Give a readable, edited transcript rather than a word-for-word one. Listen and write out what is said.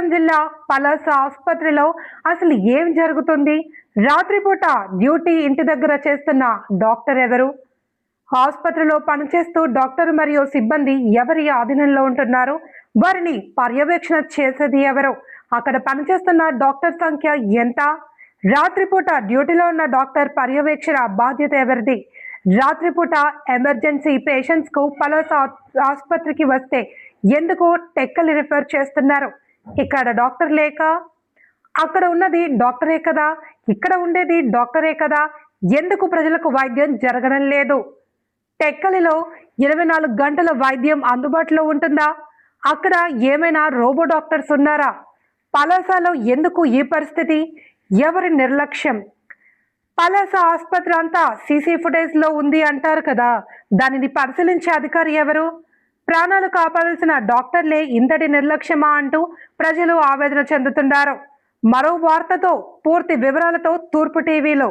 శ్రీకాకుళం జిల్లా పలాస ఆసుపత్రిలో అసలు ఏం జరుగుతుంది? రాత్రిపూట డ్యూటీ ఇంటి దగ్గర చేస్తున్న డాక్టర్ ఎవరు? ఆసుపత్రిలో పనిచేస్తూ డాక్టర్ మరియు సిబ్బంది ఎవరి ఆధీనంలో ఉంటున్నారు? వారిని పర్యవేక్షణ చేసేది ఎవరు? అక్కడ పనిచేస్తున్న డాక్టర్ సంఖ్య ఎంత? రాత్రిపూట డ్యూటీలో ఉన్న డాక్టర్ పర్యవేక్షణ బాధ్యత ఎవరిది? రాత్రిపూట ఎమర్జెన్సీ పేషెంట్స్ కు పలాస ఆసుపత్రికి వస్తే ఎందుకు టెక్కలి రిఫర్ చేస్తున్నారు? ఇక్కడ డాక్టర్ లేక అక్కడ ఉన్నది డాక్టరే కదా, ఇక్కడ ఉండేది డాక్టరే కదా, ఎందుకు ప్రజలకు వైద్యం జరగడం లేదు? టెక్కలిలో 24 గంటల వైద్యం అందుబాటులో ఉంటుందా? అక్కడ ఏమైనా రోబో డాక్టర్స్ ఉన్నారా? పలాసలో ఎందుకు ఈ పరిస్థితి? ఎవరి నిర్లక్ష్యం? పలాస ఆసుపత్రి అంతా సీసీ ఫుటేజ్ లో ఉంది అంటారు కదా, దానిని పరిశీలించే అధికారి ఎవరు? ప్రాణాలు కాపాడాల్సిన డాక్టర్లే ఇంతటి నిర్లక్ష్యమా అంటూ ప్రజలు ఆవేదన చెందుతున్నారు. మరో వార్తతో పూర్తి వివరాలతో తూర్పు టీవీలో.